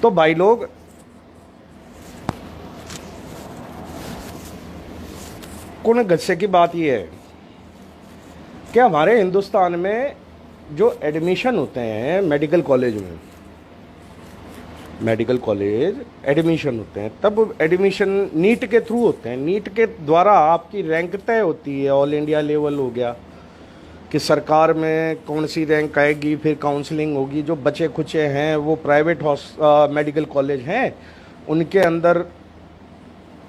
तो भाई लोग, कुण गुस्से की बात यह है कि हमारे हिंदुस्तान में जो एडमिशन होते हैं मेडिकल कॉलेज में, मेडिकल कॉलेज एडमिशन होते हैं, तब एडमिशन नीट के थ्रू होते हैं। नीट के द्वारा आपकी रैंक तय होती है, ऑल इंडिया लेवल हो गया कि सरकार में कौन सी रैंक आएगी, फिर काउंसलिंग होगी। जो बचे खुचे हैं वो प्राइवेट मेडिकल कॉलेज हैं, उनके अंदर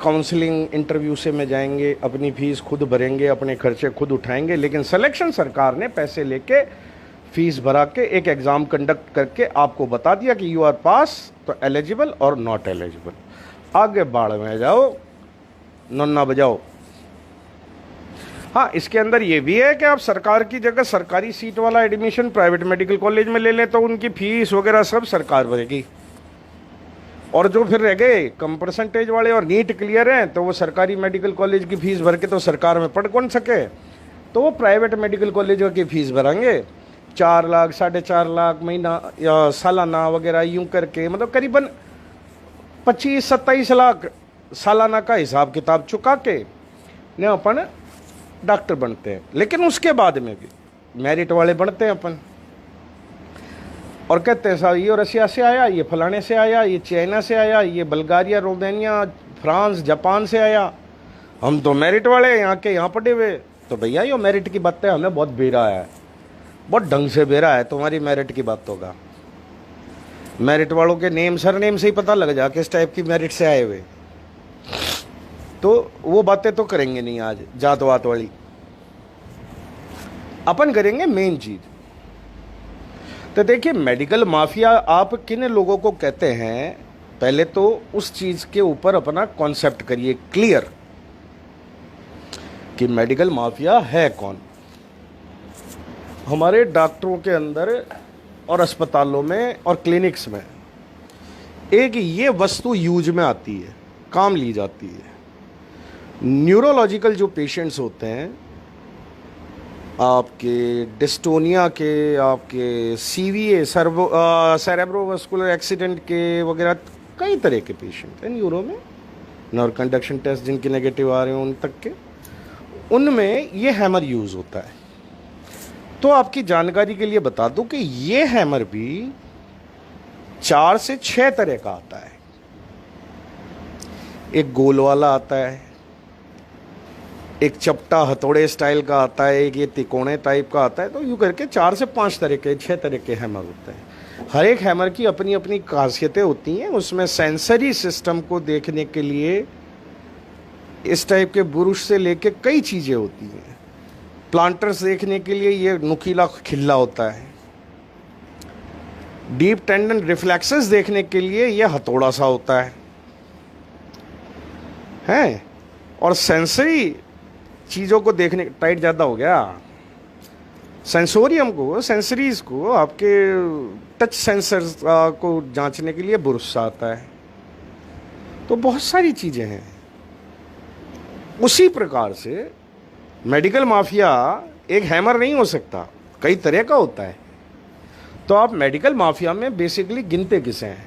काउंसलिंग इंटरव्यू से में जाएंगे, अपनी फीस खुद भरेंगे, अपने खर्चे खुद उठाएंगे। लेकिन सिलेक्शन सरकार ने पैसे लेके फीस भरा के एक एग्ज़ाम कंडक्ट करके आपको बता दिया कि यू आर पास, तो एलिजिबल और नॉट एलिजिबल। आगे बाढ़ में जाओ, नन्ना बजाओ। हाँ, इसके अंदर ये भी है कि आप सरकार की जगह सरकारी सीट वाला एडमिशन प्राइवेट मेडिकल कॉलेज में ले लें तो उनकी फीस वगैरह सब सरकार भरेगी। और जो फिर रह गए कम परसेंटेज वाले और नीट क्लियर हैं, तो वो सरकारी मेडिकल कॉलेज की फीस भर के तो सरकार में पढ़ कौन सके, तो वो प्राइवेट मेडिकल कॉलेजों की फीस भरेंगे। 4 लाख 4.5 लाख महीना या सालाना वगैरह यूं करके, मतलब करीबन 25-27 लाख सालाना का हिसाब किताब चुका के ने अपन डॉक्टर बनते हैं। लेकिन उसके बाद में भी मेरिट वाले बनते हैं अपन, और कहते हैं साहब ये रशिया से आया, ये फलाने से आया, ये चाइना से आया, ये बल्गारिया, रोमानिया, फ्रांस, जापान से आया, हम तो मेरिट वाले यहाँ के यहाँ पढ़े हुए। तो भैया ये मेरिट की बातें हमें बहुत बेरा है, बहुत ढंग से बेरा है तुम्हारी मेरिट की बातों का। मेरिट वालों के नेम सरनेम से ही पता लग जा किस टाइप की मेरिट से आए हुए। तो वो बातें तो करेंगे नहीं आज जात वात वाली, अपन करेंगे मेन चीज। तो देखिए, मेडिकल माफिया आप किन लोगों को कहते हैं, पहले तो उस चीज के ऊपर अपना कॉन्सेप्ट करिए क्लियर कि मेडिकल माफिया है कौन। हमारे डॉक्टरों के अंदर और अस्पतालों में और क्लिनिक्स में एक ये वस्तु यूज में आती है, काम ली जाती है। न्यूरोलॉजिकल जो पेशेंट्स होते हैं, आपके डिस्टोनिया के, आपके सीवीए सेरेब्रोवास्कुलर एक्सीडेंट के वगैरह, कई तरह के पेशेंट हैं न्यूरो में, नर्व कंडक्शन टेस्ट जिनके नेगेटिव आ रहे हैं उन तक के, उनमें ये हैमर यूज़ होता है। तो आपकी जानकारी के लिए बता दूं कि ये हैमर भी 4 से 6 तरह का आता है। एक गोल वाला आता है, एक चपटा हथौड़े स्टाइल का आता है, एक ये तिकोने टाइप का आता है। तो यूँ करके 4 से 5 तरह के, 6 तरह के हैमर होते हैं। हर एक हैमर की अपनी अपनी खासियतें होती हैं। उसमें सेंसरी सिस्टम को देखने के लिए इस टाइप के बुरुश से लेके कई चीज़ें होती हैं। प्लांटर्स देखने के लिए ये नुकीला खिल्ला होता है। डीप टेंडन रिफ्लेक्सेस देखने के लिए ये हथौड़ा सा होता है। और सेंसरी चीज़ों को देखने, टाइट ज़्यादा हो गया, सेंसोरियम को, सेंसरीज को, आपके टच सेंसर्स को जांचने के लिए बुरुश आता है। तो बहुत सारी चीज़ें हैं। उसी प्रकार से मेडिकल माफिया एक हैमर नहीं हो सकता, कई तरह का होता है। तो आप मेडिकल माफिया में बेसिकली गिनते किसे हैं?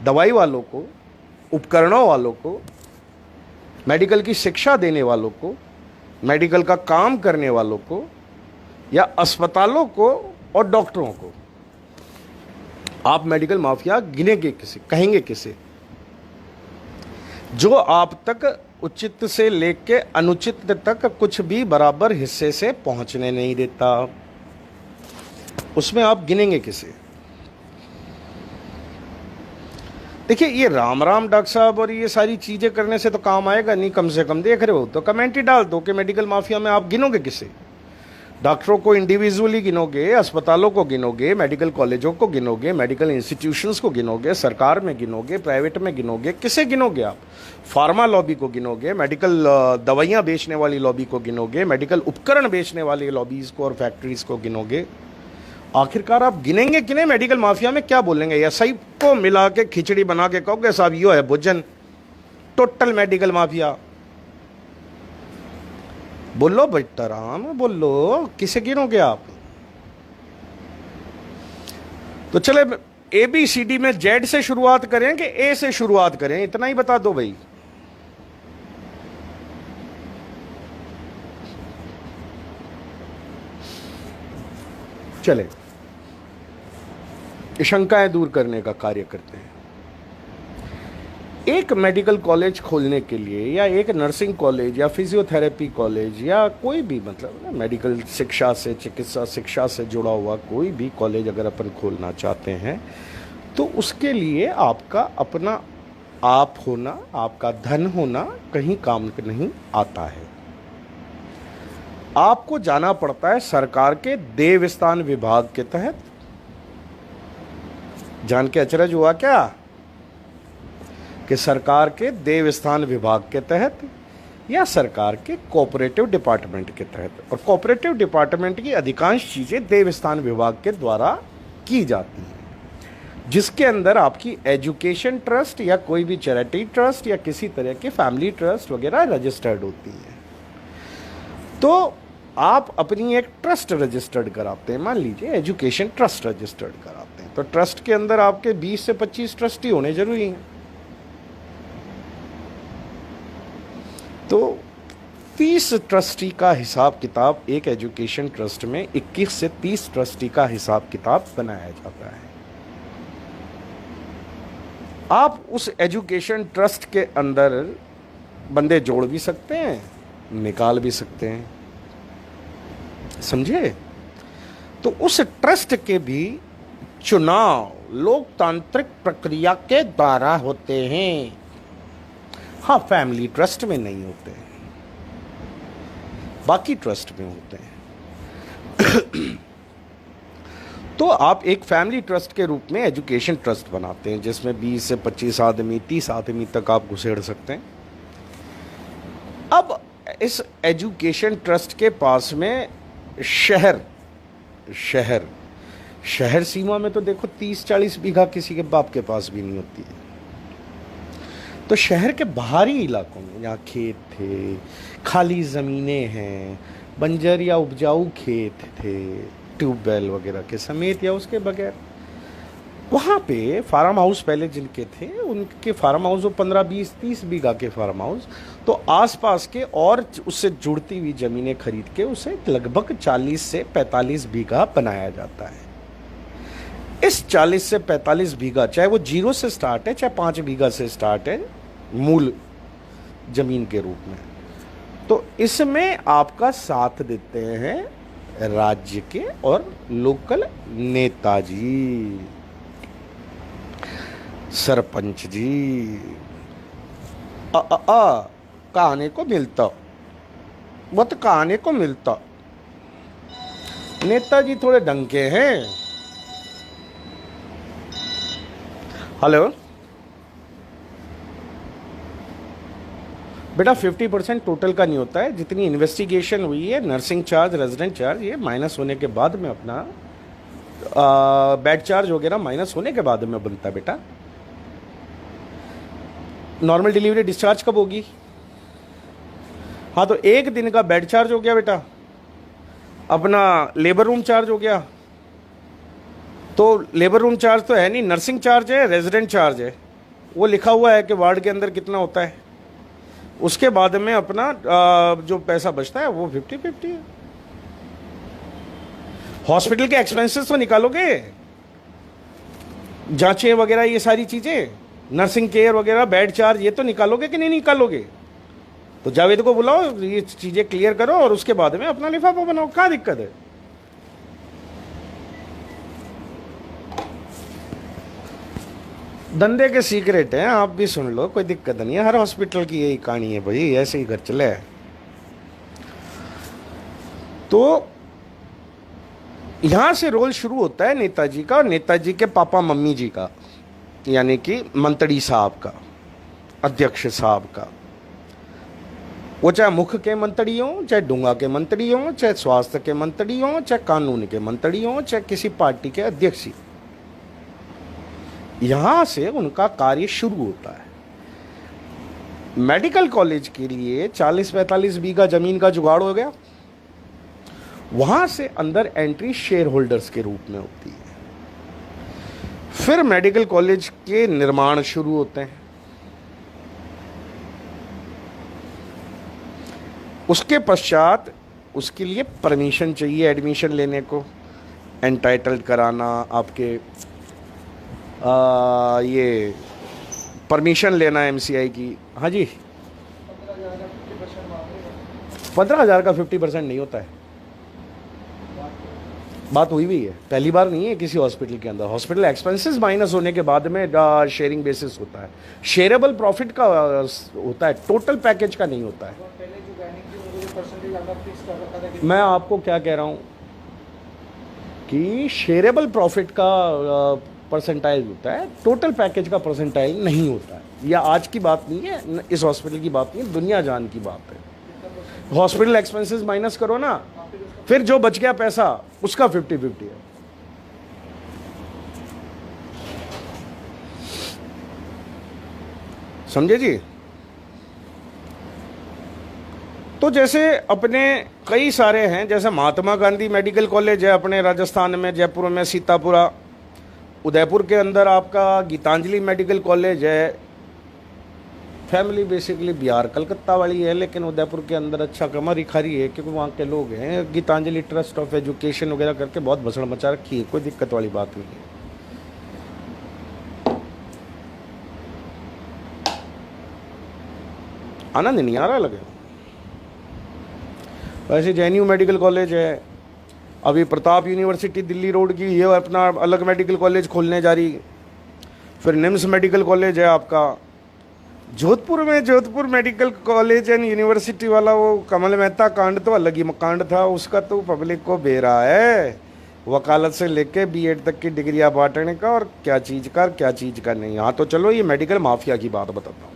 दवाई वालों को, उपकरणों वालों को, मेडिकल की शिक्षा देने वालों को, मेडिकल का काम करने वालों को, या अस्पतालों को और डॉक्टरों को। आप मेडिकल माफिया गिनेंगे किसे, कहेंगे किसे? जो आप तक उचित से लेके अनुचित तक कुछ भी बराबर हिस्से से पहुंचने नहीं देता, उसमें आप गिनेंगे किसे? देखिए, ये राम राम डॉक्टर साहब और ये सारी चीज़ें करने से तो काम आएगा नहीं। कम से कम देख रहे हो तो कमेंट ही डाल दो कि मेडिकल माफिया में आप गिनोगे किसे? डॉक्टरों को इंडिविजुअली गिनोगे, अस्पतालों को गिनोगे, मेडिकल कॉलेजों को गिनोगे, मेडिकल इंस्टीट्यूशंस को गिनोगे, सरकार में गिनोगे, प्राइवेट में गिनोगे, किसे गिनोगे आप? फार्मा लॉबी को गिनोगे, मेडिकल दवाइयाँ बेचने वाली लॉबी को गिनोगे, मेडिकल उपकरण बेचने वाली लॉबीज़ को और फैक्ट्रीज़ को गिनोगे। आखिरकार आप गिनेंगे कि नहीं? मेडिकल माफिया में क्या बोलेंगे? या सही को मिला के खिचड़ी बना के कहोगे साहब यो है भोजन, टोटल मेडिकल माफिया। बोलो बेटा राम, बोलो, किसे गिनोगे आप? तो चले ABCD में Z से शुरुआत करें कि A से शुरुआत करें, इतना ही बता दो भाई। चले, शंकाएं दूर करने का कार्य करते हैं। एक मेडिकल कॉलेज खोलने के लिए या एक नर्सिंग कॉलेज या फिजियोथेरेपी कॉलेज या कोई भी मतलब मेडिकल शिक्षा से, चिकित्सा शिक्षा से जुड़ा हुआ कोई भी कॉलेज अगर अपन खोलना चाहते हैं तो उसके लिए आपका अपना आप होना, आपका धन होना कहीं काम नहीं आता है। आपको जाना पड़ता है सरकार के देवस्थान विभाग के तहत। जान के अचरज हुआ क्या कि सरकार के देवस्थान विभाग के तहत या सरकार के कोऑपरेटिव डिपार्टमेंट के तहत, और कोऑपरेटिव डिपार्टमेंट की अधिकांश चीजें देवस्थान विभाग के द्वारा की जाती हैं, जिसके अंदर आपकी एजुकेशन ट्रस्ट या कोई भी चैरिटी ट्रस्ट या किसी तरह के फैमिली ट्रस्ट वगैरह रजिस्टर्ड होती है। तो आप अपनी एक ट्रस्ट रजिस्टर्ड कराते हैं, मान लीजिए एजुकेशन ट्रस्ट रजिस्टर्ड कराते हैं, तो ट्रस्ट के अंदर आपके 20 से 25 ट्रस्टी होने जरूरी हैं। तो 30 ट्रस्टी का हिसाब किताब एक एजुकेशन ट्रस्ट में 21 से 30 ट्रस्टी का हिसाब किताब बनाया जाता है। आप उस एजुकेशन ट्रस्ट के अंदर बंदे जोड़ भी सकते हैं, निकाल भी सकते हैं, समझे? तो उस ट्रस्ट के भी चुनाव लोकतांत्रिक प्रक्रिया के द्वारा होते हैं। हाँ, फैमिली ट्रस्ट में नहीं होते हैं, बाकी ट्रस्ट में होते हैं। तो आप एक फैमिली ट्रस्ट के रूप में एजुकेशन ट्रस्ट बनाते हैं जिसमें 20 से 25 आदमी, 30 आदमी तक आप घुसेड़ सकते हैं। अब इस एजुकेशन ट्रस्ट के पास में शहर सीमा में तो देखो 30-40 बीघा किसी के बाप के पास भी नहीं होती है। तो शहर के बाहरी इलाकों में जहाँ खेत थे, खाली ज़मीनें हैं, बंजर या उपजाऊ खेत थे ट्यूबवेल वगैरह के समेत या उसके बगैर, वहाँ पे फार्म हाउस पहले जिनके थे उनके फार्म हाउस वो 15-20-30 बीघा के फार्म हाउस, तो आसपास के और उससे जुड़ती हुई ज़मीनें खरीद के उसे लगभग 40 से 45 बीघा बनाया जाता है। इस 40 से 45 बीघा, चाहे वो 0 से स्टार्ट है चाहे 5 बीघा से स्टार्ट है मूल जमीन के रूप में, तो इसमें आपका साथ देते हैं राज्य के और लोकल नेताजी, सरपंच जी। कहने को मिलता, वत कहने को मिलता, नेताजी थोड़े ढंग के हैं। हेलो बेटा, 50% टोटल का नहीं होता है। जितनी इन्वेस्टिगेशन हुई है, नर्सिंग चार्ज, रेजिडेंट चार्ज, ये माइनस होने के बाद में अपना बेड चार्ज वगैरह माइनस होने के बाद में बनता है बेटा। नॉर्मल डिलीवरी डिस्चार्ज कब होगी? हाँ, तो 1 दिन का बेड चार्ज हो गया बेटा, अपना लेबर रूम चार्ज हो गया। तो लेबर रूम चार्ज तो है नहीं, नर्सिंग चार्ज है, रेजिडेंट चार्ज है, वो लिखा हुआ है कि वार्ड के अंदर कितना होता है। उसके बाद में अपना जो पैसा बचता है वो 50-50 है। हॉस्पिटल के एक्सपेंसेस तो निकालोगे, जांचें वगैरह ये सारी चीजें, नर्सिंग केयर वगैरह, बेड चार्ज, ये तो निकालोगे कि नहीं निकालोगे? तो जावेद को बुलाओ, ये चीजें क्लियर करो और उसके बाद में अपना लिफाफा बनाओ, क्या दिक्कत है? धंधे के सीक्रेट हैं, आप भी सुन लो, कोई दिक्कत नहीं है। हर हॉस्पिटल की यही कहानी है भाई, ऐसे ही घर चले। तो यहां से रोल शुरू होता है नेताजी का और नेताजी के पापा मम्मी जी का, यानी कि मंत्री साहब का, अध्यक्ष साहब का। वो चाहे मुख्य के मंत्री हों, चाहे डूंगा के मंत्री हों, चाहे स्वास्थ्य के मंत्री हों, चाहे कानून के मंत्री हों, चाहे किसी पार्टी के अध्यक्ष, यहां से उनका कार्य शुरू होता है। मेडिकल कॉलेज के लिए 40-45 बीघा जमीन का जुगाड़ हो गया, वहां से अंदर एंट्री शेयर होल्डर्स के रूप में होती है। फिर मेडिकल कॉलेज के निर्माण शुरू होते हैं। उसके पश्चात उसके लिए परमिशन चाहिए एडमिशन लेने को, एंटाइटल्ड कराना, आपके ये परमिशन लेना एमसीआई की। हाँ जी, 15,000 का 50% नहीं होता है। बात हुई भी है, पहली बार नहीं है किसी हॉस्पिटल के अंदर। हॉस्पिटल एक्सपेंसेस माइनस होने के बाद में शेयरिंग बेसिस होता है, शेयरेबल प्रॉफिट का होता है, टोटल पैकेज का नहीं होता है। मैं आपको क्या कह रहा हूँ कि शेयरेबल प्रॉफिट का परसेंटाइल होता है, टोटल पैकेज का परसेंटाइल नहीं होता है। यह आज की बात नहीं है, इस हॉस्पिटल की बात नहीं है, दुनिया जान की बात है। हॉस्पिटल एक्सपेंसेस माइनस करो ना, फिर जो बच गया पैसा उसका 50-50 है। समझे जी? तो जैसे अपने कई सारे हैं, जैसे महात्मा गांधी मेडिकल कॉलेज है अपने राजस्थान में, जयपुर में सीतापुरा, उदयपुर के अंदर आपका गीतांजलि मेडिकल कॉलेज है। फैमिली बेसिकली बिहार कलकत्ता वाली है, लेकिन उदयपुर के अंदर अच्छा कमारी खारी है क्योंकि वहाँ के लोग हैं। गीतांजलि ट्रस्ट ऑफ एजुकेशन वगैरह करके बहुत भसड़ मचा रखी है, कोई दिक्कत वाली बात नहीं है। आनंद नहीं आ रहा लगे? वैसे जेएनयू मेडिकल कॉलेज है, अभी प्रताप यूनिवर्सिटी दिल्ली रोड की ये अपना अलग मेडिकल कॉलेज खोलने जा रही। फिर निम्स मेडिकल कॉलेज है आपका जोधपुर में, Jodhpur medical college and university वाला वो कमल मेहता कांड तो अलग ही कांड था, उसका तो पब्लिक को बेरा है। वकालत से लेके बीएड तक की डिग्रियां बांटने का, और क्या चीज़ का क्या चीज़ का नहीं। हाँ तो चलो ये मेडिकल माफिया की बात बताता हूँ।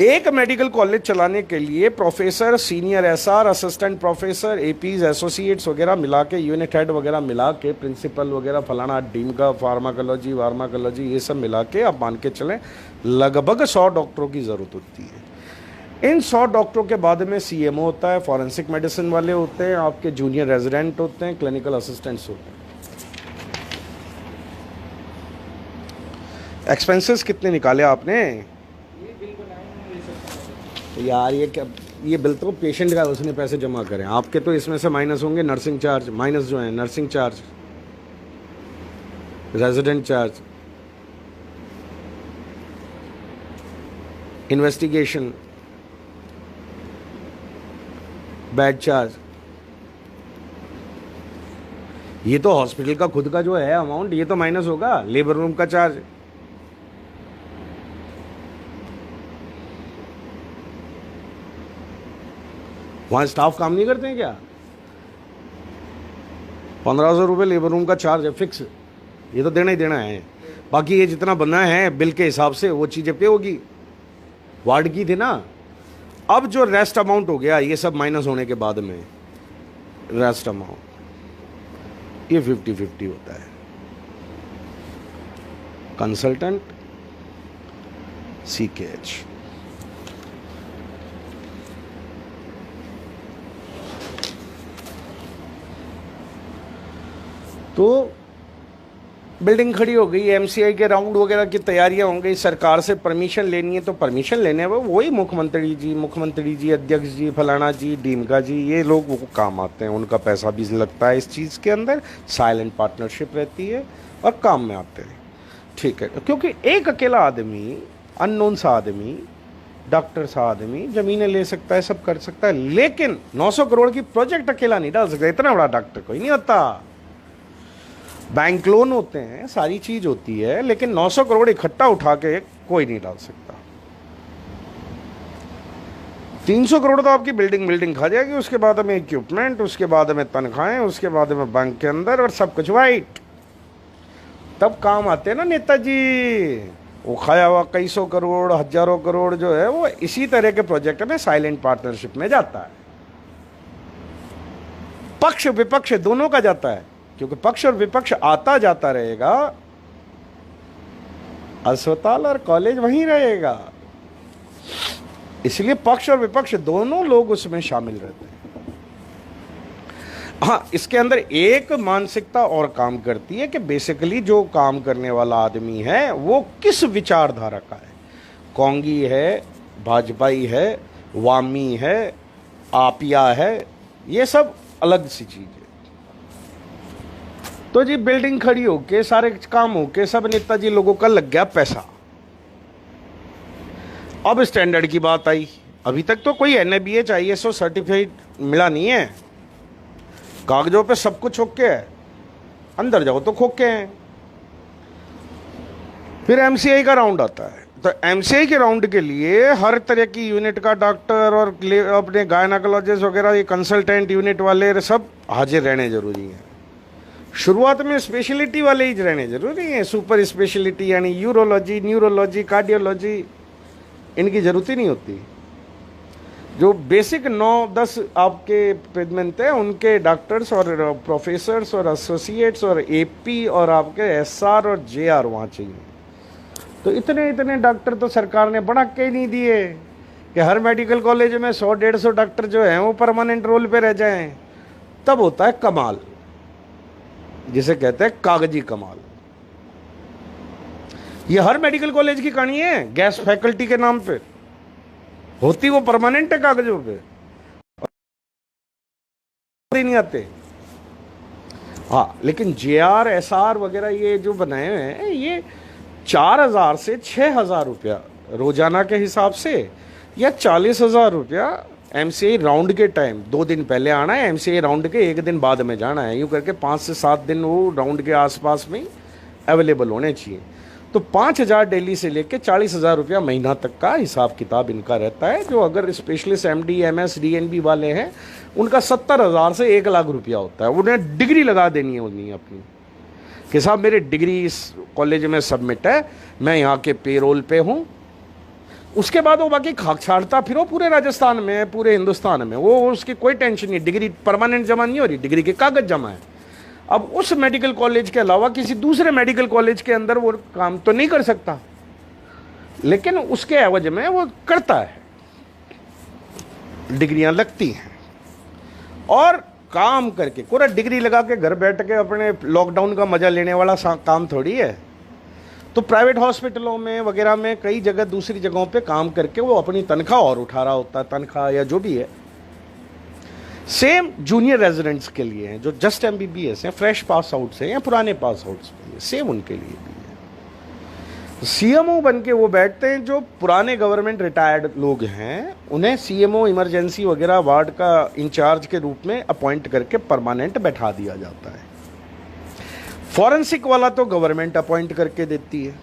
एक मेडिकल कॉलेज चलाने के लिए professor, senior SR, assistant professor, APs, associates वगैरह मिला के, यूनिट हेड वगैरह मिला के, प्रिंसिपल वगैरह फलाना डीम का, फार्माकोलॉजी ये सब मिला के आप मान के चलें लगभग 100 डॉक्टरों की ज़रूरत होती है। इन 100 डॉक्टरों के बाद में सीएमओ होता है, फॉरेंसिक मेडिसिन वाले होते हैं, आपके जूनियर रेजिडेंट होते हैं, क्लिनिकल असिस्टेंट्स होते हैं। एक्सपेंसेस कितने निकाले आपने? यार ये बिल तो पेशेंट का, उसने पैसे जमा करें, आपके तो इसमें से माइनस होंगे नर्सिंग चार्ज, माइनस जो है nursing charge, resident charge, investigation, bed charge. ये तो हॉस्पिटल का खुद का जो है अमाउंट, ये तो माइनस होगा, लेबर रूम का चार्ज। वहाँ स्टाफ काम नहीं करते हैं क्या? 1500 रुपये लेबर रूम का चार्ज है फिक्स, ये तो देना ही देना है। बाकी ये जितना बना है बिल के हिसाब से वो चीज़ें पे होगी। वार्ड की थी ना, अब जो रेस्ट अमाउंट हो गया ये सब माइनस होने के बाद में रेस्ट अमाउंट ये 50-50 होता है। कंसल्टेंट, सीकेएच। तो बिल्डिंग खड़ी हो गई, एमसीआई के राउंड वगैरह की तैयारियां हो गई, सरकार से परमिशन लेनी है, तो परमिशन लेने में वही मुख्यमंत्री जी, अध्यक्ष जी, फलाना जी, डीमका जी, ये लोग वो काम आते हैं, उनका पैसा भी लगता है इस चीज़ के अंदर, साइलेंट पार्टनरशिप रहती है और काम में आते हैं। ठीक है, क्योंकि एक अकेला आदमी, अननोन सा आदमी, डॉक्टर सा आदमी ज़मीनें ले सकता है, सब कर सकता है, लेकिन 900 करोड़ की प्रोजेक्ट अकेला नहीं डाल सकता। इतना बड़ा डॉक्टर कोई नहीं होता। बैंक लोन होते हैं, सारी चीज होती है, लेकिन 900 करोड़ इकट्ठा उठा के कोई नहीं डाल सकता। 300 करोड़ तो आपकी बिल्डिंग खा जाएगी, उसके बाद में इक्विपमेंट, उसके बाद में तनख्वाहें, उसके बाद में बैंक के अंदर और सब कुछ वाइट। तब काम आते हैं ना नेताजी। वो खाया हुआ कई सौ करोड़, हजारों करोड़ जो है वो इसी तरह के प्रोजेक्ट में साइलेंट पार्टनरशिप में जाता है। पक्ष विपक्ष दोनों का जाता है, क्योंकि पक्ष और विपक्ष आता जाता रहेगा, अस्पताल और कॉलेज वहीं रहेगा, इसलिए पक्ष और विपक्ष दोनों लोग उसमें शामिल रहते हैं। हाँ, इसके अंदर एक मानसिकता और काम करती है कि बेसिकली जो काम करने वाला आदमी है वो किस विचारधारा का है, कोंगी है, भाजपाई है, वामी है, आपिया है, ये सब अलग सी चीज है। तो जी बिल्डिंग खड़ी होके सारे काम होके सब नेताजी लोगों का लग गया पैसा। अब स्टैंडर्ड की बात आई, अभी तक तो कोई NABH ISO सर्टिफिकेट मिला नहीं है, कागजों पे सब कुछ ओके है, अंदर जाओ तो खोके हैं। फिर MCI का राउंड आता है, तो MCI के राउंड के लिए हर तरह की यूनिट का डॉक्टर और अपने गायनाकोलॉजिस्ट वगैरह ये कंसल्टेंट यूनिट वाले सब हाजिर रहने जरूरी हैं। शुरुआत में स्पेशलिटी वाले ही रहने जरूरी हैं, सुपर स्पेशलिटी यानी यूरोलॉजी, न्यूरोलॉजी, कार्डियोलॉजी इनकी जरूरत ही नहीं होती। जो बेसिक 9-10 आपके पेडमेंट हैं उनके डॉक्टर्स और प्रोफेसर्स और एसोसिएट्स और AP और आपके SR और JR वहाँ चाहिए। तो इतने इतने डॉक्टर तो सरकार ने बढ़ा के नहीं दिए कि हर मेडिकल कॉलेज में 100-150 डॉक्टर जो हैं वो परमानेंट रोल पे रह जाएं। तब होता है कमाल, जिसे कहते हैं कागजी कमाल। ये हर मेडिकल कॉलेज की कहानी है, गेस्ट फैकल्टी के नाम पे होती वो परमानेंट है कागजों पे, नहीं आते। हाँ, लेकिन JR SR वगैरह ये जो बनाए हुए हैं ये 4000 से 6000 रुपया रोजाना के हिसाब से या 40,000 रुपया MCI राउंड के टाइम 2 दिन पहले आना है, MCI राउंड के 1 दिन बाद में जाना है, यूँ करके 5 से 7 दिन वो राउंड के आसपास में अवेलेबल होने चाहिए। तो 5000 डेली से लेके 40,000 रुपया महीना तक का हिसाब किताब इनका रहता है। जो अगर स्पेशलिस्ट MD MS DNB वाले हैं उनका 70,000 से 1 लाख रुपया होता है। उन्हें डिग्री लगा देनी है उन्हें अपनी कि साहब मेरी डिग्री इस कॉलेज में सबमिट है, मैं यहाँ के पेरोल पे हूँ। उसके बाद वो बाकी खाक छाड़ता फिर वो पूरे राजस्थान में, पूरे हिंदुस्तान में, वो उसकी कोई टेंशन नहीं, डिग्री परमानेंट जमा नहीं हो रही, डिग्री के कागज जमा है। अब उस मेडिकल कॉलेज के अलावा किसी दूसरे मेडिकल कॉलेज के अंदर वो काम तो नहीं कर सकता, लेकिन उसके एवज में वो करता है, डिग्रियां लगती हैं और काम करके पूरा डिग्री लगा के घर बैठ के अपने लॉकडाउन का मजा लेने वाला काम थोड़ी है। तो प्राइवेट हॉस्पिटलों में वगैरह में कई जगह दूसरी जगहों पे काम करके वो अपनी तनख्वाह और उठा रहा होता है, तनख्वाह या जो भी है। सेम जूनियर रेजिडेंट्स के लिए हैं जो जस्ट MBBS हैं, फ्रेश पास आउट से या पुराने पास आउट से, सेम उनके लिए भी है। CMO बन के वो बैठते हैं जो पुराने गवर्नमेंट रिटायर्ड लोग हैं, उन्हें CMO इमरजेंसी वगैरह वार्ड का इंचार्ज के रूप में अपॉइंट करके परमानेंट बैठा दिया जाता है। फॉरेंसिक वाला तो गवर्नमेंट अपॉइंट करके देती है।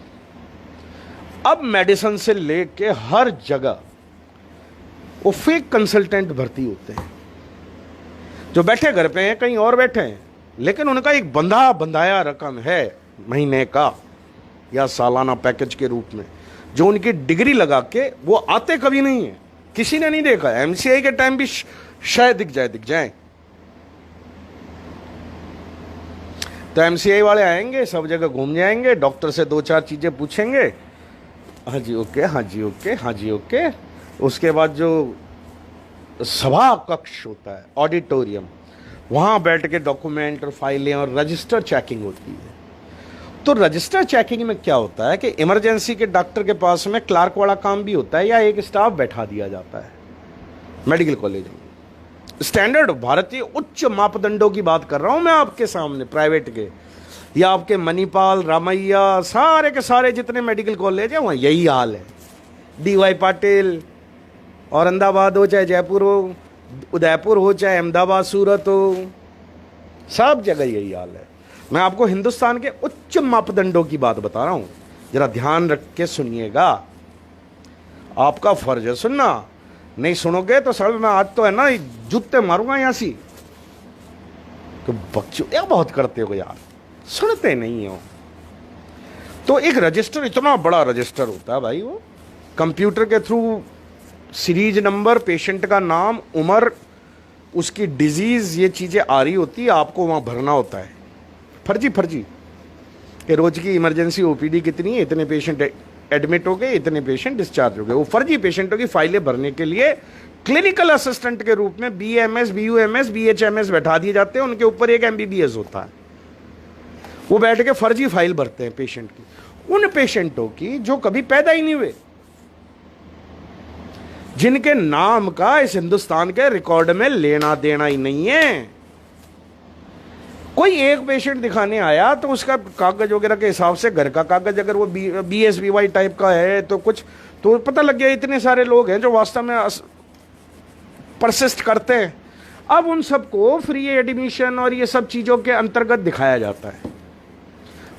अब मेडिसिन से लेके हर जगह वो फेक कंसल्टेंट भर्ती होते हैं जो बैठे घर पे हैं, कहीं और बैठे हैं, लेकिन उनका एक बंधाया रकम है महीने का या सालाना पैकेज के रूप में, जो उनकी डिग्री लगा के वो आते कभी नहीं है, किसी ने नहीं देखा। MCI के टाइम भी शायद दिख जाए। तो MCI वाले आएंगे, सब जगह घूम जाएंगे, डॉक्टर से 2-4 चीजें पूछेंगे, हाँ जी ओके, हाँ जी ओके, हाँ जी ओके। उसके बाद जो सभा कक्ष होता है, ऑडिटोरियम, वहां बैठ के डॉक्यूमेंट और फाइलें और रजिस्टर चेकिंग होती है। तो रजिस्टर चेकिंग में क्या होता है कि इमरजेंसी के डॉक्टर के पास में क्लार्क वाला काम भी होता है या एक स्टाफ बैठा दिया जाता है मेडिकल कॉलेज में। स्टैंडर्ड भारतीय उच्च मापदंडों की बात कर रहा हूं मैं आपके सामने, प्राइवेट के या आपके मणिपाल, रामैया, सारे के सारे जितने मेडिकल कॉलेज हैं वहाँ यही हाल है। DY पाटिल, औरंगाबाद हो चाहे जयपुर हो, उदयपुर हो चाहे अहमदाबाद, सूरत हो, सब जगह यही हाल है। मैं आपको हिंदुस्तान के उच्च मापदंडों की बात बता रहा हूं, जरा ध्यान रख के सुनिएगा। आपका फर्ज है सुनना, नहीं सुनोगे तो सर मैं आज तो है ना जूते मारूंगा यहां सी। तो बच्चों बहुत करते हो यार, सुनते नहीं हो। तो एक रजिस्टर, इतना बड़ा रजिस्टर होता है भाई, वो कंप्यूटर के थ्रू सीरीज नंबर, पेशेंट का नाम, उम्र, उसकी डिजीज, ये चीजें आ रही होती है, आपको वहां भरना होता है फर्जी कि रोज की इमरजेंसी OPD कितनी है, इतने पेशेंट एडमिट हो गए, इतने पेशेंट डिस्चार्ज हो गए। वो फर्जी पेशेंटों की फाइलें भरने के लिए क्लिनिकल असिस्टेंट के रूप में BAMS, BUMS, BHMS बैठा दिए जाते हैं, उनके ऊपर एक MBBS होता है। वो बैठ के फर्जी फाइल भरते हैं पेशेंट की, उन पेशेंटों की जो कभी पैदा ही नहीं हुए, जिनके नाम का इस हिंदुस्तान के रिकॉर्ड में लेना देना ही नहीं है। कोई एक पेशेंट दिखाने आया तो उसका कागज वगैरह के हिसाब से, घर का कागज अगर वो BSBY टाइप का है तो कुछ, तो पता लग गया इतने सारे लोग हैं जो वास्तव में परसिस्ट करते हैं। अब उन सबको फ्री एडमिशन और ये सब चीज़ों के अंतर्गत दिखाया जाता है।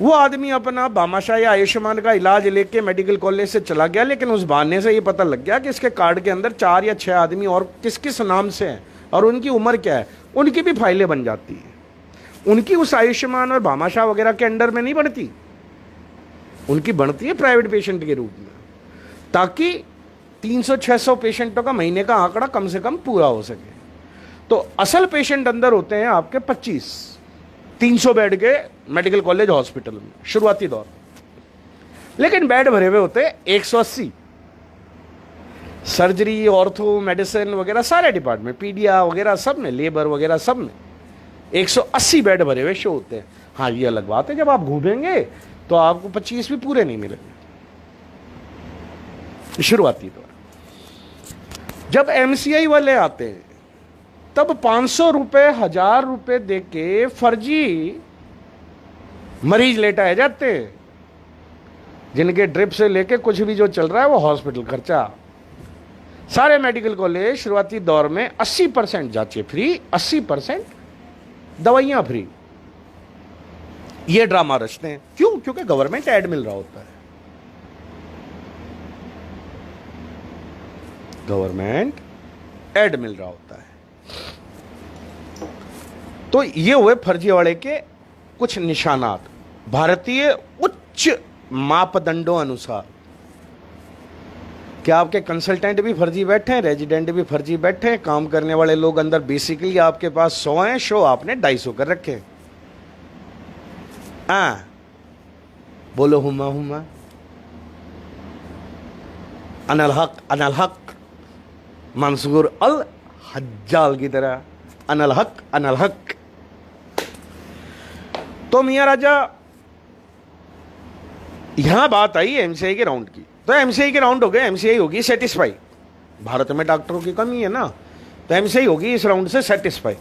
वो आदमी अपना भामाशाह या आयुष्मान का इलाज लेके मेडिकल कॉलेज से चला गया, लेकिन उस बहाने से ये पता लग गया कि इसके कार्ड के अंदर 4 या 6 आदमी और किस किस नाम से हैं और उनकी उम्र क्या है, उनकी भी फाइलें बन जाती हैं। उनकी उस आयुष्मान और भामाशाह वगैरह के अंडर में नहीं बढ़ती, उनकी बढ़ती है प्राइवेट पेशेंट के रूप में, ताकि 300-600 पेशेंटों का महीने का आंकड़ा कम से कम पूरा हो सके। तो असल पेशेंट अंदर होते हैं आपके 25-300 बेड के मेडिकल कॉलेज हॉस्पिटल में शुरुआती दौर, लेकिन बेड भरे हुए होते हैं 180। सर्जरी, ऑर्थो, मेडिसिन वगैरह सारे डिपार्टमेंट, पीडिया वगैरह सब में, लेबर वगैरह सब में 180 बेड भरे हुए शो होते हैं। हाँ, ये अलग बात है जब आप घूमेंगे तो आपको 25 भी पूरे नहीं मिलेंगे शुरुआती दौर। जब MCI वाले आते हैं तब 500 रुपए, 1000 रुपए दे के फर्जी मरीज लेटाए जाते हैं, जिनके ड्रिप से लेके कुछ भी जो चल रहा है वो हॉस्पिटल खर्चा। सारे मेडिकल कॉलेज शुरुआती दौर में 80% जांचें फ्री, 80% दवाइयां फ्री। ये ड्रामा रचते हैं, क्यों? क्योंकि गवर्नमेंट ऐड मिल रहा होता है, गवर्नमेंट ऐड मिल रहा होता है। तो ये हुए फर्जीवाड़े के कुछ निशानात भारतीय उच्च मापदंडों अनुसार। क्या आपके कंसल्टेंट भी फर्जी बैठे हैं, रेजिडेंट भी फर्जी बैठे हैं, काम करने वाले लोग अंदर बेसिकली आपके पास 100 हैं, शो आपने 250 कर रखे हैं। बोलो हुमा हुमा, अनल हक मंसूर अल हज्जाल की तरह, अनल हक। तो मियां राजा, यहां बात आई MCI के राउंड की, तो MCI के राउंड हो गए, MCI होगी सेटिस्फाई। भारत में डॉक्टरों की कमी है ना, तो MCI होगी इस राउंड से सेटिस्फाई,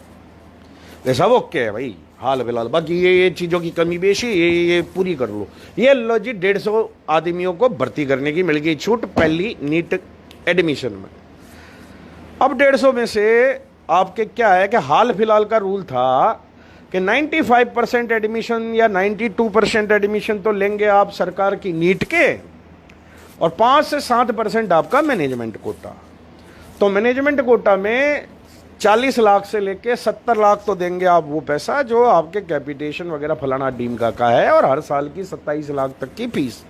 ये सब ओके है भाई, हाल फिलहाल बाकी ये चीज़ों की कमी बेशी ये पूरी कर लो। ये लो जी, 150 आदमियों को भर्ती करने की मिल गई छूट पहली नीट एडमिशन में। अब 150 में से आपके क्या है कि हाल फिलहाल का रूल था कि 95% एडमिशन या 92% एडमिशन तो लेंगे आप सरकार की नीट के, और 5 से 7% आपका मैनेजमेंट कोटा। तो मैनेजमेंट कोटा में 40 लाख से लेके 70 लाख तो देंगे आप वो पैसा जो आपके कैपिटेशन वगैरह फलाना डीम का है, और हर साल की 27 लाख तक की फीस।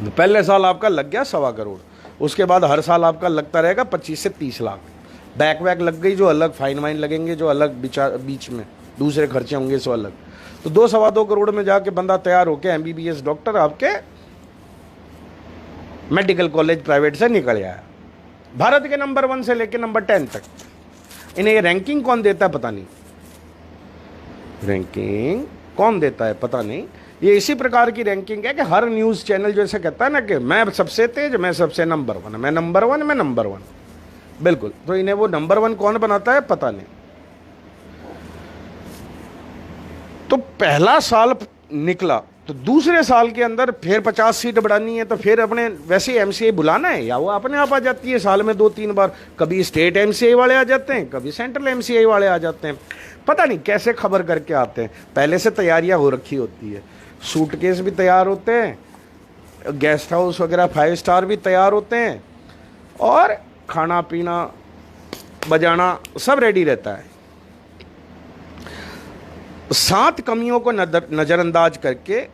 पहले साल आपका लग गया 1.25 करोड़, उसके बाद हर साल आपका लगता रहेगा 25 से 30 लाख। बैक वैक लग गई जो अलग, फाइन वाइन लगेंगे जो अलग, बीच में दूसरे खर्चे होंगे सो अलग। तो 2-2.25 करोड़ में जाके बंदा तैयार होके MBBS डॉक्टर आपके मेडिकल कॉलेज प्राइवेट से निकल आया, भारत के नंबर 1 से लेके नंबर 10 तक। इन्हें ये रैंकिंग कौन देता है पता नहीं, रैंकिंग कौन देता है पता नहीं। ये इसी प्रकार की रैंकिंग है कि हर न्यूज़ चैनल जो ऐसे कहता है ना कि मैं सबसे तेज, मैं सबसे नंबर 1, मैं नंबर 1, मैं नंबर 1, बिल्कुल। तो इन्हें वो नंबर 1 कौन बनाता है पता नहीं। तो पहला साल निकला, तो दूसरे साल के अंदर फिर 50 सीट बढ़ानी है, तो फिर अपने वैसे MCI बुलाना है, या वो अपने आप आ जाती है साल में 2-3 बार। कभी स्टेट MCI वाले आ जाते हैं, कभी सेंट्रल MCI वाले आ जाते हैं, पता नहीं कैसे खबर करके आते हैं। पहले से तैयारियां हो रखी होती है, सूटकेस भी तैयार होते हैं, गेस्ट हाउस वगैरह 5 स्टार भी तैयार होते हैं, और खाना पीना बजाना सब रेडी रहता है। 7 कमियों को नज़रअंदाज करके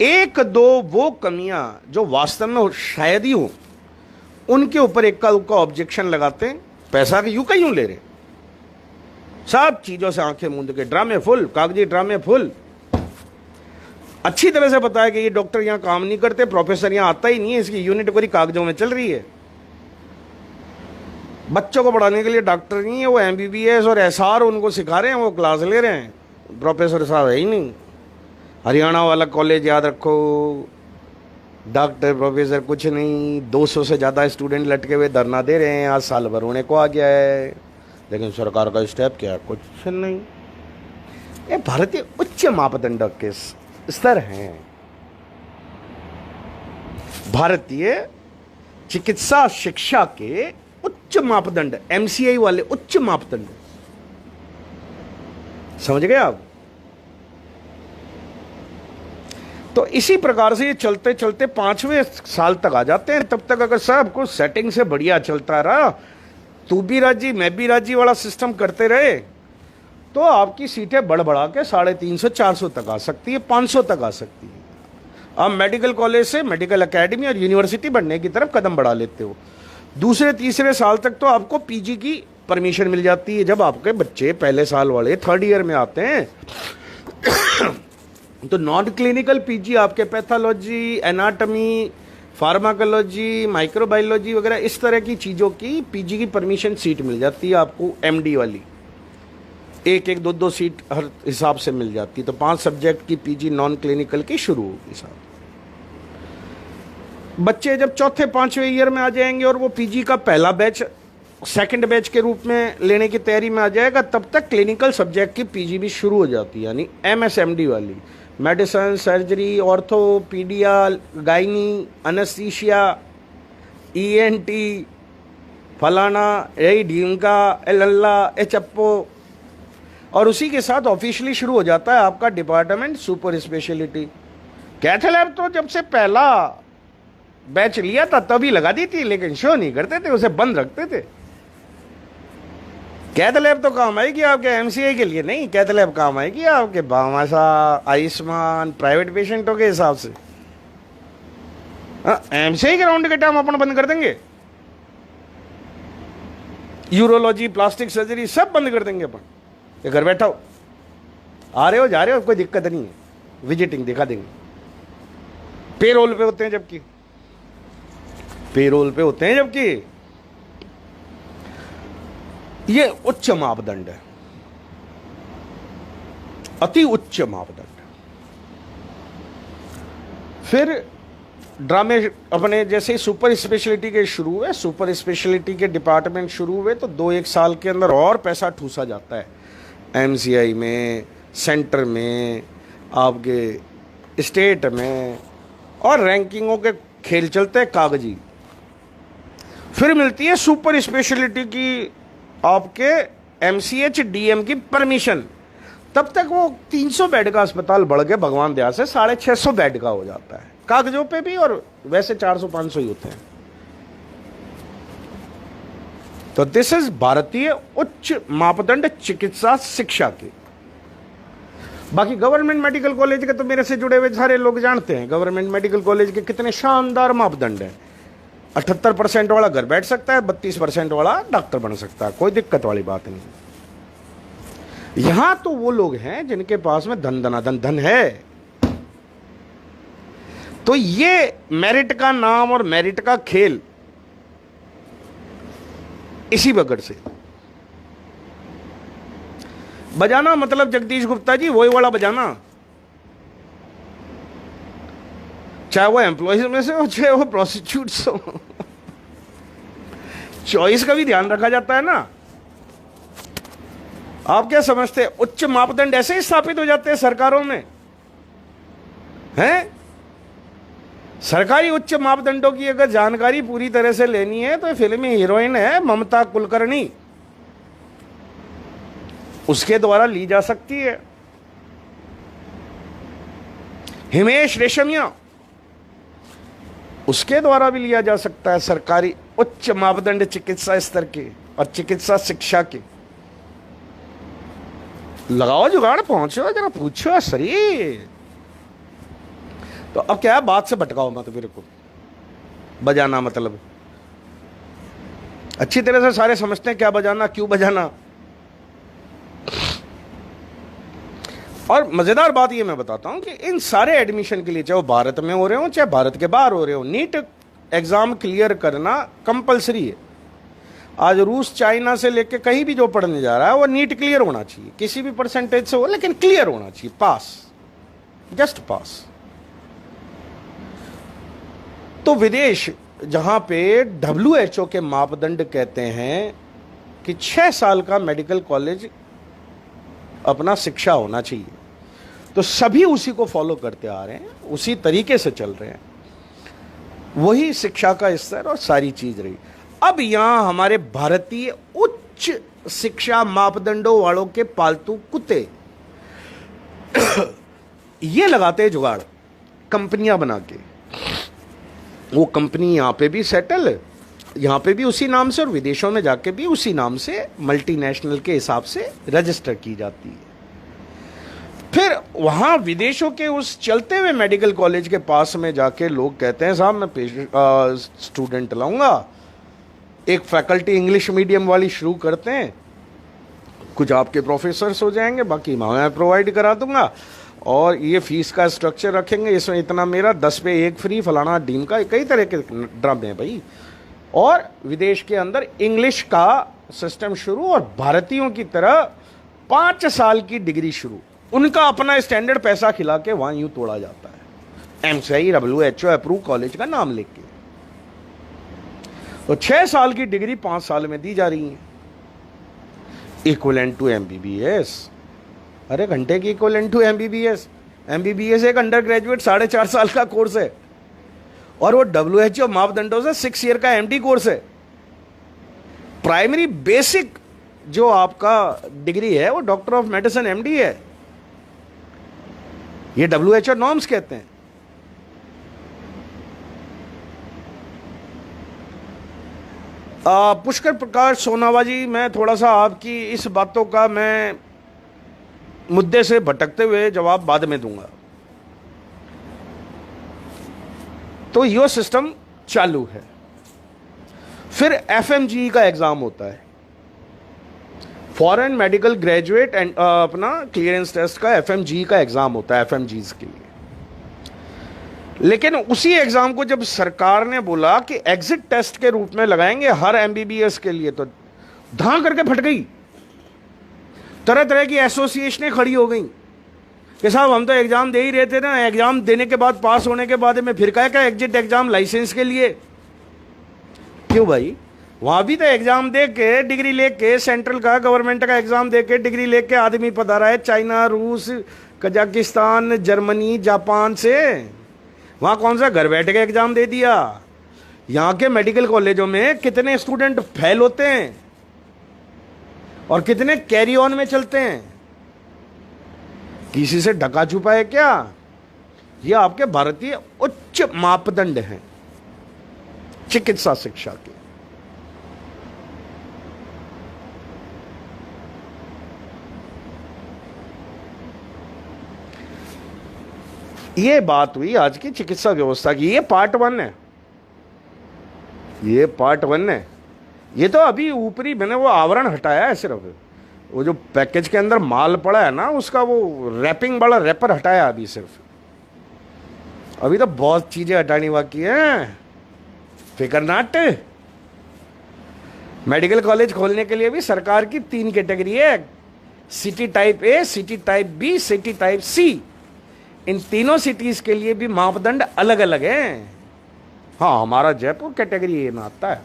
1-2 वो कमियां जो वास्तव में शायद ही हो, उनके ऊपर एक का ऑब्जेक्शन लगाते हैं। पैसा के यूं का यूं ले रहे, सब चीज़ों से आंखें मूंद के, ड्रामे फुल, कागजी ड्रामे फुल। अच्छी तरह से पता है कि ये डॉक्टर यहाँ काम नहीं करते, प्रोफेसर यहाँ आता ही नहीं है, इसकी यूनिट पूरी कागजों में चल रही है। बच्चों को पढ़ाने के लिए डॉक्टर नहीं है, वो एमबीबीएस और एसआर उनको सिखा रहे हैं, वो क्लास ले रहे हैं, प्रोफेसर साहब है ही नहीं। हरियाणा वाला कॉलेज याद रखो, डॉक्टर प्रोफेसर कुछ नहीं, 200 से ज़्यादा स्टूडेंट लटके हुए धरना दे रहे हैं, आज साल भर होने को आ गया है, लेकिन सरकार का स्टेप क्या, कुछ नहीं। ये भारतीय उच्च मापदंड के स्तर हैं, भारतीय चिकित्सा शिक्षा के उच्च मापदंड, एमसीआई वाले उच्च मापदंड, समझ गए आप। तो इसी प्रकार से ये चलते चलते 5वें साल तक आ जाते हैं। तब तक अगर सब कुछ सेटिंग से बढ़िया चलता रहा, तू भी राजी मैं भी राजी वाला सिस्टम करते रहे, तो आपकी सीटें बढ़ बढ़ा के 350 400 तक आ सकती है, 500 तक आ सकती है। आप मेडिकल कॉलेज से मेडिकल एकेडमी और यूनिवर्सिटी बनने की तरफ कदम बढ़ा लेते हो। दूसरे तीसरे साल तक तो आपको पीजी की परमिशन मिल जाती है। जब आपके बच्चे पहले साल वाले 3rd ईयर में आते हैं तो नॉन क्लिनिकल पीजी आपके पैथोलॉजी, एनाटॉमी, फार्माकोलॉजी, माइक्रोबायोलॉजी वगैरह इस तरह की चीज़ों की पीजी की परमिशन सीट मिल जाती है आपको, एमडी वाली 1-1 2-2 सीट हर हिसाब से मिल जाती है। तो 5 सब्जेक्ट की पीजी नॉन क्लिनिकल की शुरू होगी साहब। बच्चे जब 4थे-5वें ईयर में आ जाएंगे और वो पीजी का पहला बैच सेकंड बैच के रूप में लेने की तैयारी में आ जाएगा, तब तक क्लिनिकल सब्जेक्ट की पीजी भी शुरू हो जाती है, यानी एमएसएमडी वाली, medicine, surgery, orthopaedia, gynae, anaesthesia, ENT, फलाना, ए ढीमका, एलल्ला, एचप्पो, और उसी के साथ ऑफिशियली शुरू हो जाता है आपका department super speciality. Cath lab तो जब से पहला बैच लिया था तभी लगा दी थी, लेकिन शो नहीं करते थे, उसे बंद रखते थे। कैथ लैब तो काम आएगी आपके एमसीआई के लिए नहीं, कैथ लैब काम आएगी आपके भामाशा, आयुष्मान, प्राइवेट पेशेंटों के हिसाब से। एमसीआई के राउंड के टाइम अपन बंद कर देंगे, यूरोलॉजी, प्लास्टिक सर्जरी सब बंद कर देंगे अपन। ये घर बैठा हो, आ रहे हो जा रहे हो, कोई दिक्कत नहीं है, विजिटिंग दिखा देंगे। पेरोल पे होते हैं जबकि, पेरोल पे होते हैं जबकि। ये उच्च मापदंड है, अति उच्च मापदंड। फिर ड्रामे अपने जैसे सुपर स्पेशलिटी के शुरू हुए, सुपर स्पेशलिटी के डिपार्टमेंट शुरू हुए, तो 2-1 साल के अंदर और पैसा ठूसा जाता है एमसीआई में, सेंटर में, आपके स्टेट में, और रैंकिंगों के खेल चलते हैं कागजी। फिर मिलती है सुपर स्पेशलिटी की आपके एमसीएच डीएम की परमिशन, तब तक वो 300 बेड का अस्पताल बढ़ के भगवान दया से 650 बेड का हो जाता है, कागजों पे भी, और वैसे 400-500 ही होते हैं। तो दिस इज भारतीय उच्च मापदंड चिकित्सा शिक्षा के। बाकी गवर्नमेंट मेडिकल कॉलेज के तो मेरे से जुड़े हुए सारे लोग जानते हैं गवर्नमेंट मेडिकल कॉलेज के कितने शानदार मापदंड हैं। 78% वाला घर बैठ सकता है, 32% वाला डॉक्टर बन सकता है, कोई दिक्कत वाली बात नहीं। यहां तो वो लोग हैं जिनके पास में धन धनाधन धन है। तो ये मेरिट का नाम और मेरिट का खेल इसी बगड़ से बजाना, मतलब जगदीश गुप्ता जी वही वाला बजाना, चाहे वो एम्प्लॉयज में से हो चाहे वो प्रोस्टिट्यूट्स हो। चॉइस का भी ध्यान रखा जाता है ना। आप क्या समझते हैं उच्च मापदंड ऐसे ही स्थापित हो जाते हैं सरकारों में? हैं? सरकारी उच्च मापदंडों की अगर जानकारी पूरी तरह से लेनी है तो फिल्मी हीरोइन है ममता कुलकर्णी, उसके द्वारा ली जा सकती है। हिमेश रेशमिया, उसके द्वारा भी लिया जा सकता है सरकारी उच्च मापदंड चिकित्सा स्तर के और चिकित्सा शिक्षा के। लगाओ जुगाड़, पहुंचो जरा, पूछो शरीर। तो अब क्या है, बात से भटकाओ मत मेरे को। बजाना मतलब अच्छी तरह से सारे समझते हैं क्या बजाना, क्यों बजाना। और मजेदार बात ये मैं बताता हूं कि इन सारे एडमिशन के लिए, चाहे वो भारत में हो रहे हो चाहे भारत के बाहर हो रहे हो, नीट एग्जाम क्लियर करना कंपलसरी है। आज रूस चाइना से लेके कहीं भी जो पढ़ने जा रहा है वो नीट क्लियर होना चाहिए, किसी भी परसेंटेज से हो लेकिन क्लियर होना चाहिए, पास, जस्ट पास। तो विदेश जहां पे WHO के मापदंड कहते हैं कि 6 साल का मेडिकल कॉलेज अपना शिक्षा होना चाहिए, तो सभी उसी को फॉलो करते आ रहे हैं, उसी तरीके से चल रहे हैं, वही शिक्षा का स्तर और सारी चीज रही। अब यहां हमारे भारतीय उच्च शिक्षा मापदंडों वालों के पालतू कुत्ते ये लगाते जुगाड़ कंपनियां बना के, वो कंपनी यहां पे भी सेटल, यहां पे भी उसी नाम से और विदेशों में जाके भी उसी नाम से मल्टीनेशनल के हिसाब से रजिस्टर की जाती है। फिर वहां विदेशों के उस चलते हुए मेडिकल कॉलेज के पास में जाके लोग कहते हैं साहब मैं स्टूडेंट लाऊंगा, एक फैकल्टी इंग्लिश मीडियम वाली शुरू करते हैं, कुछ आपके प्रोफेसर्स हो जाएंगे, बाकी मैं प्रोवाइड करा दूंगा, और ये फीस का स्ट्रक्चर रखेंगे, इसमें इतना मेरा, 10 पे 1 फ्री, फलाना डीम का, कई तरह के ड्रामे हैं भाई। और विदेश के अंदर इंग्लिश का सिस्टम शुरू, और भारतीयों की तरह 5 साल की डिग्री शुरू, उनका अपना स्टैंडर्ड पैसा खिला के वहां यूं तोड़ा जाता है, MCI WHO अप्रूव कॉलेज का नाम लेके। तो 6 साल की डिग्री 5 साल में दी जा रही है, इक्विवेलेंट टू MBBS। अरे घंटे की इक्विवेलेंट टू MBBS एक अंडर ग्रेजुएट 4.5 साल का कोर्स है, और वो WHO मापदंडों से 6 ईयर का MD कोर्स है। प्राइमरी बेसिक जो आपका डिग्री है वो डॉक्टर ऑफ मेडिसिन MD है, ये WHO नॉर्म्स कहते हैं। पुष्कर प्रकाश सोनावा जी, मैं थोड़ा सा आपकी इस बातों का मैं मुद्दे से भटकते हुए जवाब बाद में दूंगा। तो यो सिस्टम चालू है, फिर FMGE का एग्जाम होता है, फॉरेन मेडिकल ग्रेजुएट एंड अपना क्लियरेंस टेस्ट का FMGE का एग्जाम होता है FMGs के लिए। लेकिन उसी एग्जाम को जब सरकार ने बोला कि एग्जिट टेस्ट के रूप में लगाएंगे हर MBBS के लिए, तो धां करके फट गई, तरह तरह की एसोसिएशनें खड़ी हो गई कि साहब हम तो एग्जाम दे ही रहे थे ना, एग्जाम देने के बाद पास होने के बाद में फिर क्या एग्जिट एग्जाम लाइसेंस के लिए, क्यों भाई? वहां भी तो एग्जाम दे के डिग्री लेके, सेंट्रल का गवर्नमेंट का एग्जाम दे के डिग्री लेके आदमी पधारा है चाइना, रूस, कजाकिस्तान, जर्मनी, जापान से। वहां कौन सा घर बैठ के एग्जाम दे दिया? यहां के मेडिकल कॉलेजों में कितने स्टूडेंट फेल होते हैं और कितने कैरी ऑन में चलते हैं, किसी से ढका छुपा है क्या? ये आपके भारतीय उच्च मापदंड हैं चिकित्सा शिक्षा के। ये बात हुई आज की चिकित्सा व्यवस्था की, ये पार्ट 1 है, ये पार्ट 1 है। ये तो अभी ऊपरी मैंने वो आवरण हटाया है, सिर्फ वो जो पैकेज के अंदर माल पड़ा है ना, उसका वो रैपिंग वाला रैपर हटाया अभी सिर्फ, अभी तो बहुत चीजें हटानी बाकी हैं। फिकर नाट। मेडिकल कॉलेज खोलने के लिए भी सरकार की 3 कैटेगरी है, city type A, city type B, city type C। इन तीनों सिटीज के लिए भी मापदंड अलग अलग हैं। हाँ, हमारा जयपुर कैटेगरी A में आता है।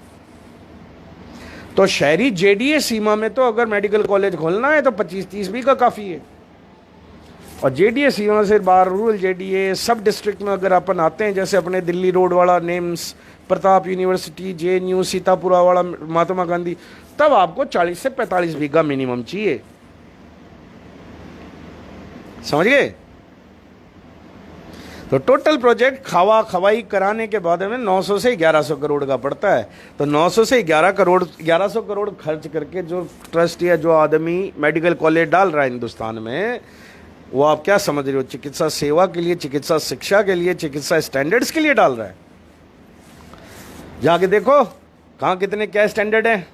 तो शहरी JDA सीमा में तो अगर मेडिकल कॉलेज खोलना है तो 25-30 भी का काफी है, और JDA सीमा से बाहर रूरल JDA सब डिस्ट्रिक्ट में अगर अपन आते हैं, जैसे अपने दिल्ली रोड वाला names, Pratap university, JNU, Sitapura वाला महात्मा गांधी, तब आपको 40 से 45 बीघा मिनिमम चाहिए। समझ गए? तो टोटल प्रोजेक्ट खवा खवाई कराने के बाद में 900 से 1100 करोड़ का पड़ता है। तो 900 से 1100 करोड़ खर्च करके जो ट्रस्ट या जो आदमी मेडिकल कॉलेज डाल रहा है हिंदुस्तान में, वो आप क्या समझ रहे हो? चिकित्सा सेवा के लिए, चिकित्सा शिक्षा के लिए, चिकित्सा स्टैंडर्ड्स के लिए डाल रहा है। जाके देखो कहाँ कितने क्या स्टैंडर्ड है,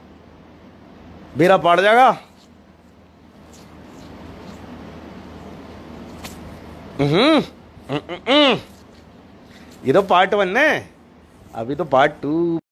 बेड़ा पाड़ जाएगा। ये तो पार्ट 1 है, अभी तो पार्ट 2